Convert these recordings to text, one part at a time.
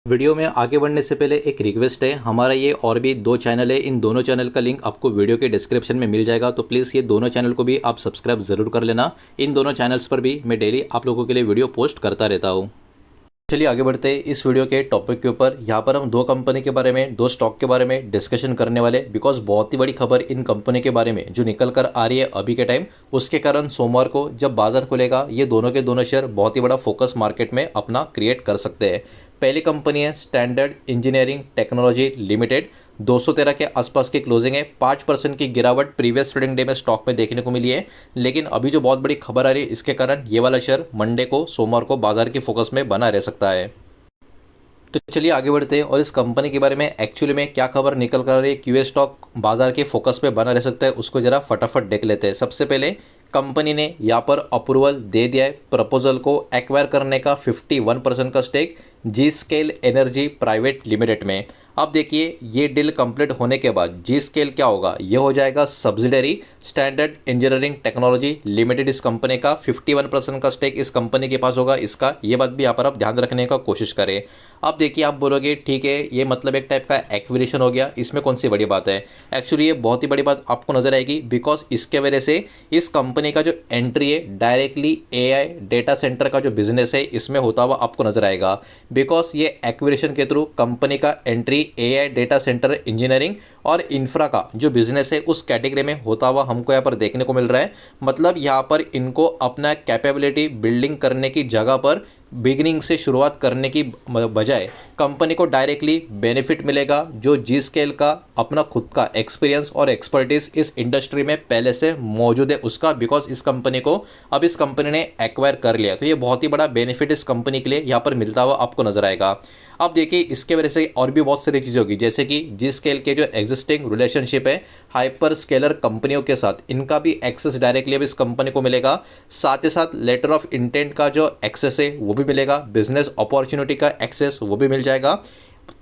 Video में आगे बढ़ने से पहले एक रिक्वेस्ट है। हमारा ये और भी दो चैनल है, इन दोनों चैनल का लिंक आपको वीडियो के डिस्क्रिप्शन में मिल जाएगा, तो प्लीज़ ये दोनों चैनल को भी आप सब्सक्राइब ज़रूर कर लेना। इन दोनों चैनल्स पर भी मैं डेली आप लोगों के लिए वीडियो पोस्ट करता रहता हूँ। चलिए आगे बढ़ते हैं इस वीडियो के टॉपिक के ऊपर। यहाँ पर हम दो कंपनी के बारे में, दो स्टॉक के बारे में डिस्कशन करने वाले, बिकॉज बहुत ही बड़ी खबर इन कंपनी के बारे में जो निकल कर आ रही है अभी के टाइम, उसके कारण सोमवार को जब बाजार खुलेगा ये दोनों के दोनों शेयर बहुत ही बड़ा फोकस मार्केट में अपना क्रिएट कर सकते हैं। पहली कंपनी है स्टैंडर्ड इंजीनियरिंग टेक्नोलॉजी लिमिटेड। 213 के आसपास की क्लोजिंग है। 5% की गिरावट प्रीवियस ट्रेडिंग डे में स्टॉक में देखने को मिली है, लेकिन अभी जो बहुत बड़ी खबर आ रही है इसके कारण ये वाला शेयर मंडे को, सोमवार को बाजार की फोकस में बना रह सकता है। तो चलिए आगे बढ़ते हैं और इस कंपनी के बारे में एक्चुअली में क्या खबर निकल कर रही है, क्यों ये स्टॉक बाजार के फोकस पे बना रह सकता है, उसको जरा फटाफट देख लेते हैं। सबसे पहले कंपनी ने यहाँ पर अप्रूवल दे दिया है प्रपोजल को एक्वायर करने का 51% का स्टेक जी स्केल एनर्जी प्राइवेट लिमिटेड में। अब देखिए ये डील कंप्लीट होने के बाद जी स्केल क्या होगा, ये हो जाएगा subsidiary standard engineering technology limited. इस कंपनी का 51% का स्टेक इस कंपनी के पास होगा। इसका ये बात भी यहाँ पर आप ध्यान रखने का कोशिश करें। अब देखिए आप बोलोगे ठीक है ये मतलब एक टाइप का एक्विजिशन हो गया, इसमें कौन सी बड़ी बात है। एक्चुअली ये बहुत ही बड़ी बात आपको नजर आएगी, बिकॉज इसके वजह से इस कंपनी का जो एंट्री है डायरेक्टली एआई डेटा सेंटर का जो बिजनेस है इसमें होता हुआ आपको नजर आएगा। बिकॉज ये एक्विजिशन के थ्रू कंपनी का entry AI data centre engineering और इंफ्रा का जो बिजनेस है उस कैटेगरी में होता हुआ हमको यहाँ पर देखने को मिल रहा है। मतलब यहाँ पर इनको अपना कैपेबिलिटी बिल्डिंग करने की जगह पर बिगिनिंग से शुरुआत करने की बजाय कंपनी को डायरेक्टली बेनिफिट मिलेगा, जो जी स्केल का अपना खुद का एक्सपीरियंस और एक्सपर्टीज इस इंडस्ट्री में पहले से मौजूद है उसका, बिकॉज इस कंपनी को अब इस कंपनी ने एक्वायर कर लिया। तो ये बहुत ही बड़ा बेनिफिट इस कंपनी के लिए यहाँ पर मिलता हुआ आपको नजर आएगा। अब देखिए इसके वजह से और भी बहुत सारी चीज़ें होगी, जैसे कि जी स्केल के जो एग्जिस्टिंग रिलेशनशिप है हाइपर स्केलर कंपनियों के साथ, इनका भी एक्सेस डायरेक्टली अब इस कंपनी को मिलेगा। साथ ही साथ लेटर ऑफ इंटेंट का जो एक्सेस है वो भी मिलेगा, बिजनेस अपॉर्चुनिटी का एक्सेस वो भी मिल जाएगा।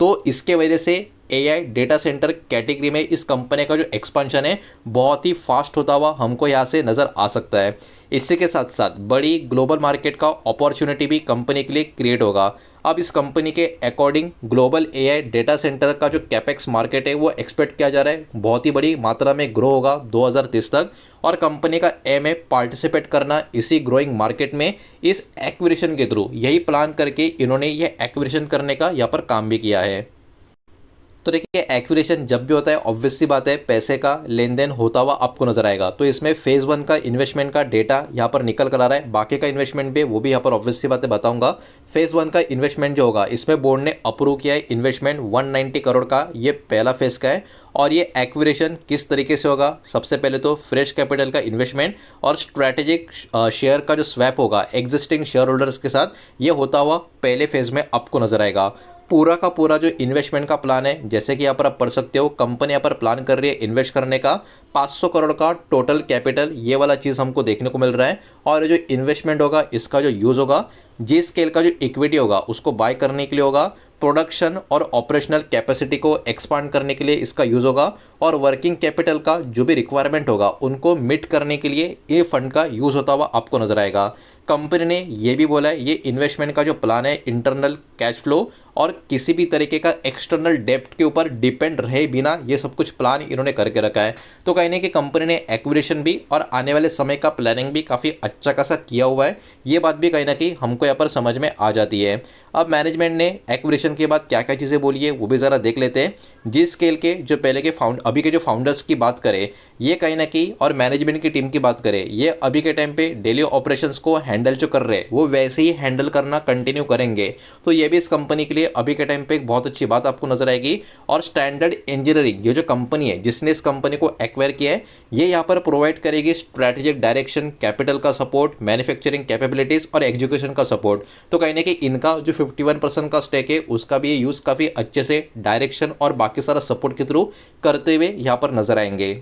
तो इसके वजह से एआई डेटा सेंटर कैटेगरी में इस कंपनी का जो एक्सपांशन है बहुत ही फास्ट होता हुआ हमको यहाँ से नज़र आ सकता है। इसी के साथ साथ बड़ी ग्लोबल मार्केट का अपॉर्चुनिटी भी कंपनी के लिए क्रिएट होगा। अब इस कंपनी के according global AI data centre का जो कैपेक्स मार्केट है वो एक्सपेक्ट किया जा रहा है बहुत ही बड़ी मात्रा में ग्रो होगा 2030 तक, और कंपनी का एम है पार्टिसिपेट करना इसी ग्रोइंग मार्केट में इस एक्विजिशन के थ्रू। यही प्लान करके इन्होंने ये एक्विजिशन करने का यहाँ पर काम भी किया है। तो देखिए एक्विजिशन जब भी होता है ऑब्वियस सी बात है पैसे का लेन देन होता हुआ आपको नजर आएगा। तो इसमें फेज 1 का इन्वेस्टमेंट का डेटा यहाँ पर निकल कर आ रहा है, बाकी का इन्वेस्टमेंट भी वो भी यहाँ पर ऑब्वियस सी बातें बताऊंगा। फेज 1 का इन्वेस्टमेंट जो होगा इसमें बोर्ड ने अप्रूव किया है इन्वेस्टमेंट 190 करोड़ का, ये पहला फेज का है। और ये एक्विजिशन किस तरीके से होगा, सबसे पहले तो फ्रेश कैपिटल का इन्वेस्टमेंट और स्ट्रैटेजिक शेयर का जो स्वैप होगा एग्जिस्टिंग शेयर होल्डर्स के साथ, ये होता हुआ पहले फेज में आपको नजर आएगा। पूरा का पूरा जो इन्वेस्टमेंट का प्लान है, जैसे कि यहाँ पर आप पढ़ सकते हो, कंपनी यहाँ पर प्लान कर रही है इन्वेस्ट करने का 500 करोड़ का टोटल कैपिटल, ये वाला चीज़ हमको देखने को मिल रहा है। और जो इन्वेस्टमेंट होगा इसका जो यूज़ होगा जी स्केल का जो इक्विटी होगा उसको बाय करने के लिए होगा, प्रोडक्शन और ऑपरेशनल कैपेसिटी को एक्सपांड करने के लिए इसका यूज़ होगा, और वर्किंग कैपिटल का जो भी रिक्वायरमेंट होगा उनको मीट करने के लिए ये फंड का यूज़ होता हुआ आपको नजर आएगा। कंपनी ने ये भी बोला है ये इन्वेस्टमेंट का जो प्लान है इंटरनल कैश फ्लो और किसी भी तरीके का एक्सटर्नल डेप्ट के ऊपर डिपेंड रहे बिना ये सब कुछ प्लान इन्होंने करके रखा है। तो कहीं ना कि कंपनी ने एक्विजिशन भी और आने वाले समय का प्लानिंग भी काफ़ी अच्छा खासा किया हुआ है, ये बात भी कहीं ना कहीं हमको यहाँ पर समझ में आ जाती है। अब मैनेजमेंट ने एक्विजिशन के बाद क्या क्या चीज़ें बोली है वो भी ज़रा देख लेते हैं। जी स्केल के जो पहले के अभी के जो फाउंडर्स की बात करें ये कहीं ना कहीं, और मैनेजमेंट की टीम की बात करें, ये अभी के टाइम पे डेली ऑपरेशंस को हैंडल जो कर रहे हैं वो वैसे ही हैंडल करना कंटिन्यू करेंगे। तो ये भी इस कंपनी के लिए अभी के टाइम पे एक बहुत अच्छी बात आपको नजर आएगी। और स्टैंडर्ड इंजीनियरिंग ये जो कंपनी है जिसने इस कंपनी को एक्वायर किया है, ये यहाँ पर प्रोवाइड करेगी स्ट्रैटेजिक डायरेक्शन, कैपिटल का सपोर्ट, मैन्युफैक्चरिंग कैपेबिलिटीज और एग्जीक्यूशन का सपोर्ट। तो कहीं ना कहीं इनका जो 51% का स्टेक है उसका भी ये यूज़ काफ़ी अच्छे से डायरेक्शन और बाकी सारा सपोर्ट के थ्रू करते हुए यहाँ पर नजर आएंगे।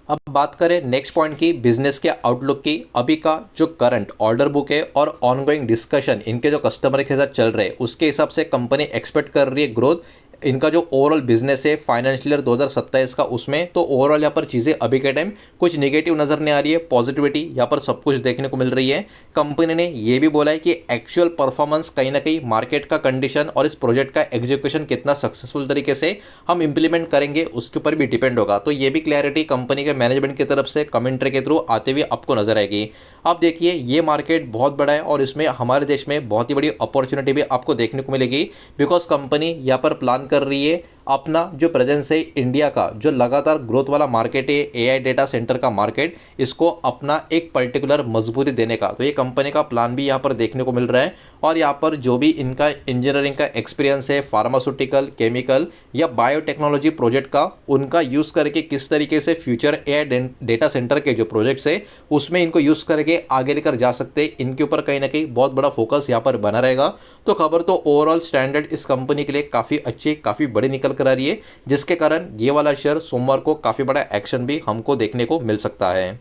अब बात करें नेक्स्ट पॉइंट की, बिजनेस के आउटलुक की। अभी का जो करंट ऑर्डर बुक है और ऑनगोइंग डिस्कशन इनके जो कस्टमर के साथ चल रहे हैं उसके हिसाब से कंपनी एक्सपेक्ट कर रही है ग्रोथ इनका जो ओवरऑल बिजनेस है फाइनेंशियल ईयर 2027 का, उसमें तो ओवरऑल यहाँ पर चीज़ें अभी के टाइम कुछ नेगेटिव नज़र नहीं आ रही है, पॉजिटिविटी यहाँ पर सब कुछ देखने को मिल रही है। कंपनी ने ये भी बोला है कि एक्चुअल परफॉर्मेंस कहीं ना कहीं मार्केट का कंडीशन और इस प्रोजेक्ट का एग्जीक्यूशन कितना सक्सेसफुल तरीके से हम इंप्लीमेंट करेंगे उसके ऊपर भी डिपेंड होगा। तो ये भी क्लैरिटी कंपनी के मैनेजमेंट की तरफ से कमेंट्री के थ्रू आते हुए आपको नजर आएगी। अब देखिए ये मार्केट बहुत बड़ा है और इसमें हमारे देश में बहुत ही बड़ी अपॉर्चुनिटी भी आपको देखने को मिलेगी, बिकॉज कंपनी यहाँ पर प्लान कर रही है अपना जो प्रेजेंस है इंडिया का जो लगातार ग्रोथ वाला मार्केट है एआई डेटा सेंटर का मार्केट, इसको अपना एक पर्टिकुलर मजबूती देने का। तो ये कंपनी का प्लान भी यहाँ पर देखने को मिल रहा है और यहाँ पर जो भी इनका इंजीनियरिंग का एक्सपीरियंस है फार्मास्यूटिकल, केमिकल या बायोटेक्नोलॉजी प्रोजेक्ट का, उनका यूज़ करके किस तरीके से फ्यूचर एआई डेटा सेंटर के जो प्रोजेक्ट्स है उसमें इनको यूज़ करके आगे लेकर जा सकते हैं, इनके ऊपर कहीं ना कहीं बहुत बड़ा फोकस यहाँ पर बना रहेगा। तो खबर तो ओवरऑल स्टैंडर्ड इस कंपनी के लिए काफ़ी अच्छी काफ़ी बड़ी निकल कर आ रही है, जिसके कारण ये वाला शेयर सोमवार को काफ़ी बड़ा एक्शन भी हमको देखने को मिल सकता है।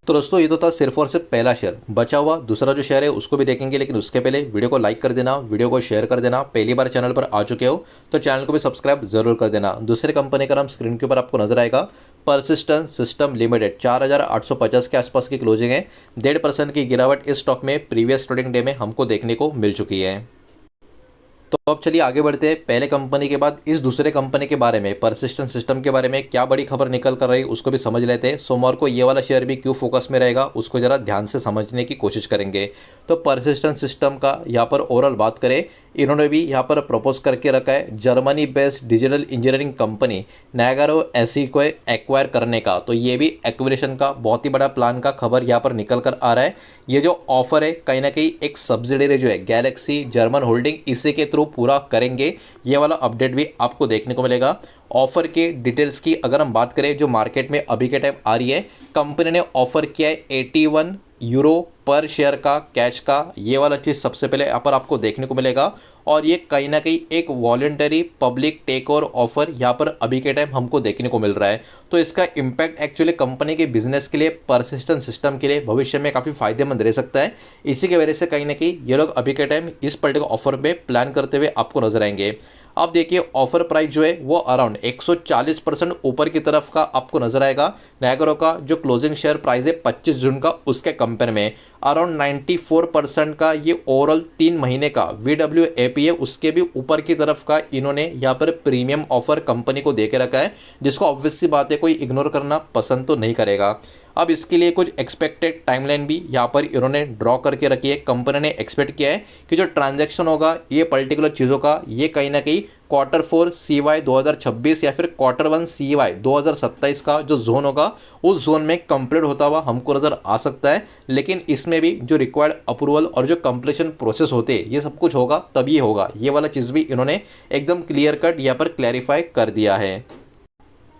तो दोस्तों ये तो था सिर्फ और सिर्फ पहला शेयर, बचा हुआ दूसरा जो शेयर है उसको भी देखेंगे, लेकिन उसके पहले वीडियो को लाइक कर देना, वीडियो को शेयर कर देना। पहली बार चैनल पर आ चुके हो तो चैनल को भी सब्सक्राइब जरूर कर देना। दूसरे कंपनी का नाम स्क्रीन के ऊपर आपको नजर आएगा, परसिस्टेंट सिस्टम लिमिटेड। 4850 के आसपास की क्लोजिंग है, 1.5% की गिरावट इस स्टॉक में प्रीवियस ट्रेडिंग डे में हमको देखने को मिल चुकी है। तो अब चलिए आगे बढ़ते हैं, पहले कंपनी के बाद इस दूसरे कंपनी के बारे में, परसिस्टेंट सिस्टम के बारे में क्या बड़ी खबर निकल कर रही उसको भी समझ लेते हैं। सोमवार को ये वाला शेयर भी क्यों फोकस में रहेगा उसको जरा ध्यान से समझने की कोशिश करेंगे। तो परसिस्टेंट सिस्टम का यहाँ पर ओवरऑल बात करें, इन्होंने भी यहाँ पर प्रपोज करके रखा है Germany based digital engineering company Nagarro SE को एक्वायर करने का। तो ये भी एक्विजिशन का बहुत ही बड़ा प्लान का खबर यहाँ पर निकल कर आ रहा है। ये जो ऑफर है कहीं ना कहीं एक सब्सिडरी जो है गैलेक्सी जर्मन होल्डिंग, इसी के थ्रू पूरा करेंगे, ये वाला अपडेट भी आपको देखने को मिलेगा। ऑफर के डिटेल्स की अगर हम बात करें जो मार्केट में अभी के टाइम आ रही है, कंपनी ने ऑफर किया है 81 यूरो पर शेयर का कैश का, ये वाला चीज़ सबसे पहले यहाँ पर आपको देखने को मिलेगा। और ये कहीं ना कहीं एक voluntary public takeover offer यहाँ पर अभी के टाइम हमको देखने को मिल रहा है। तो इसका इम्पैक्ट एक्चुअली कंपनी के बिजनेस के लिए, परसिस्टेंट सिस्टम के लिए भविष्य में काफ़ी फायदेमंद रह सकता है। इसी की वजह से कहीं ना कहीं ये लोग अभी के टाइम इस पर्टिकुलर ऑफर पे प्लान करते हुए आपको नजर आएंगे। अब देखिए ऑफर प्राइस जो है वो अराउंड 140% ऊपर की तरफ का आपको नजर आएगा। नायगारो का जो क्लोजिंग शेयर प्राइस है 25 जून का, उसके कंपेयर में अराउंड 94% का ये ओवरऑल 3 महीने का VWAP है, उसके भी ऊपर की तरफ का इन्होंने यहाँ पर प्रीमियम ऑफर कंपनी को दे के रखा है, जिसको ऑब्वियस सी बात है कोई इग्नोर करना पसंद तो नहीं करेगा। अब इसके लिए कुछ एक्सपेक्टेड टाइमलाइन भी यहाँ पर इन्होंने ड्रॉ करके रखी है। कंपनी ने एक्सपेक्ट किया है कि जो ट्रांजैक्शन होगा ये पर्टिकुलर चीज़ों का, ये कहीं ना कहीं Q4 CY 2026 या फिर Q1 CY 2027 का जो जोन होगा उस जोन में कंप्लीट होता हुआ हमको नज़र आ सकता है। लेकिन इसमें भी जो रिक्वायर्ड अप्रूवल और जो कंप्लीशन प्रोसेस होते हैं ये सब कुछ होगा तभी होगा, ये वाला चीज़ भी इन्होंने एकदम क्लियर कट यहाँ पर क्लैरिफाई कर दिया है।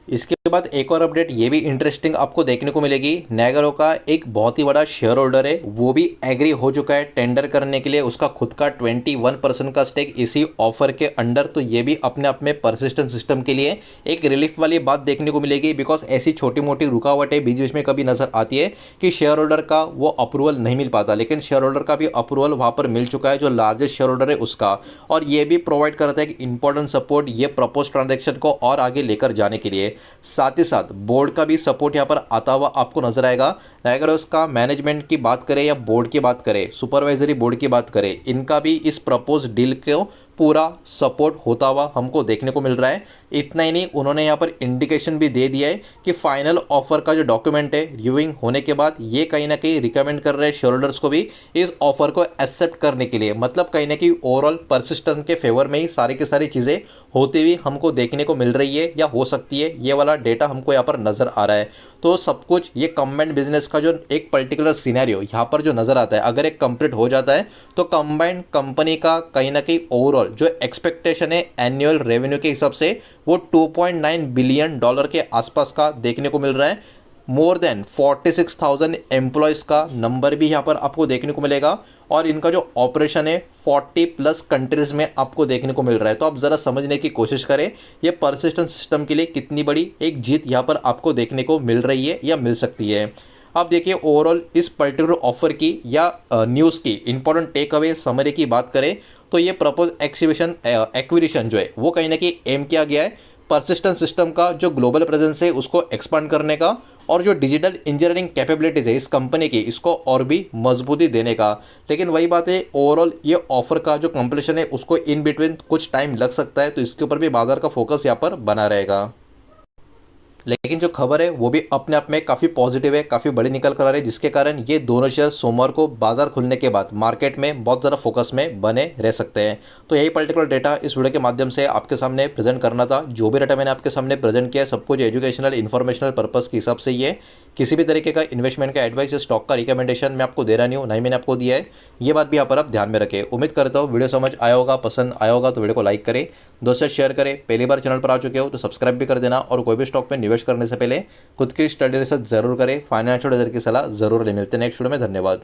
इसके बाद एक और अपडेट ये भी इंटरेस्टिंग आपको देखने को मिलेगी। नायगारो का एक बहुत ही बड़ा शेयर होल्डर है, वो भी एग्री हो चुका है टेंडर करने के लिए उसका खुद का 21% का स्टेक इसी ऑफर के अंडर। तो ये भी अपने आप में परसिस्टेंट सिस्टम के लिए एक रिलीफ वाली बात देखने को मिलेगी, बिकॉज ऐसी छोटी मोटी रुकावटें बीच बीच में कभी नजर आती है कि शेयर होल्डर का वो अप्रूवल नहीं मिल पाता, लेकिन शेयर होल्डर का भी अप्रूवल वहाँ पर मिल चुका है जो लार्जेस्ट शेयर होल्डर है उसका। और ये भी प्रोवाइड करता है कि इंपॉर्टेंट सपोर्ट ये प्रपोज ट्रांजेक्शन को और आगे लेकर जाने के लिए। साथ ही साथ बोर्ड का भी सपोर्ट यहाँ पर आता हुआ आपको नजर आएगा। अगर उसका मैनेजमेंट की बात करें या बोर्ड की बात करें, सुपरवाइजरी बोर्ड की बात करें, इनका भी इस प्रपोज डील को पूरा सपोर्ट होता हुआ हमको देखने को मिल रहा है। इतना ही नहीं, उन्होंने यहाँ पर इंडिकेशन भी दे दिया है कि फाइनल ऑफर का जो डॉक्यूमेंट है रिव्यूइंग होने के बाद ये कहीं ना कहीं रिकमेंड कर रहे हैं शेयर होल्डर्स को भी इस ऑफर को एक्सेप्ट करने के लिए। मतलब कहीं ना कहीं ओवरऑल परसिस्टेंट के फेवर में ही सारी की सारी चीज़ें होती हुई हमको देखने को मिल रही है या हो सकती है, ये वाला डेटा हमको यहाँ पर नज़र आ रहा है। तो सब कुछ ये कंबाइंड बिजनेस का जो एक पर्टिकुलर सिनेरियो यहाँ पर जो नज़र आता है, अगर एक कंप्लीट हो जाता है तो कंबाइंड कंपनी का कहीं ना कहीं ओवरऑल जो एक्सपेक्टेशन है एनुअल रेवेन्यू के हिसाब से वो $2.9 बिलियन के आसपास का देखने को मिल रहा है। मोर देन 46,000 एम्प्लॉयज़ का नंबर भी यहाँ पर आपको देखने को मिलेगा और इनका जो ऑपरेशन है 40+ कंट्रीज़ में आपको देखने को मिल रहा है। तो आप ज़रा समझने की कोशिश करें ये परसिस्टेंट सिस्टम के लिए कितनी बड़ी एक जीत यहाँ पर आपको देखने को मिल रही है या मिल सकती है। अब देखिए ओवरऑल इस पर्टिकुलर ऑफर की या न्यूज़ की इंपॉर्टेंट टेक अवे समरी की बात करें तो ये प्रपोज एक्विजिशन जो है वो कहीं ना कहीं एम किया गया है परसिस्टेंट सिस्टम का जो ग्लोबल प्रेजेंस है उसको एक्सपांड करने का, और जो डिजिटल इंजीनियरिंग कैपेबिलिटीज़ है इस कंपनी की इसको और भी मजबूती देने का। लेकिन वही बात है, ओवरऑल ये ऑफर का जो कंप्लीशन है उसको इन बिटवीन कुछ टाइम लग सकता है, तो इसके ऊपर भी बाजार का फोकस यहाँ पर बना रहेगा। लेकिन जो खबर है वो भी अपने आप में काफ़ी पॉजिटिव है, काफ़ी बड़ी निकल कर आ रही है, जिसके कारण ये दोनों शेयर सोमवार को बाजार खुलने के बाद मार्केट में बहुत ज़्यादा फोकस में बने रह सकते हैं। तो यही पर्टिकुलर डेटा इस वीडियो के माध्यम से आपके सामने प्रेजेंट करना था। जो भी डेटा मैंने आपके सामने प्रेजेंट किया है सब कुछ एजुकेशनल इन्फॉर्मेशनल पर्पज़ के हिसाब से ही है। किसी भी तरीके का इन्वेस्टमेंट का एडवाइस या स्टॉक का रिकमेंडेशन मैं आपको दे रहा नहीं हूँ, नहीं मैंने आपको दिया है। ये बात भी यहाँ पर आप ध्यान में रखें। उम्मीद करता हूँ वीडियो समझ आया होगा, पसंद आया होगा तो वीडियो को लाइक करें, दोस्तों शेयर करें। पहली बार चैनल पर आ चुके हो तो सब्सक्राइब भी कर देना, और कोई भी स्टॉक में निवेश करने से पहले खुद की स्टडी रिसर्च जरूर करें, फाइनेंशियल एडवाइजर की सलाह जरूर ले। मिलते हैं नेक्स्ट वीडियो में, धन्यवाद।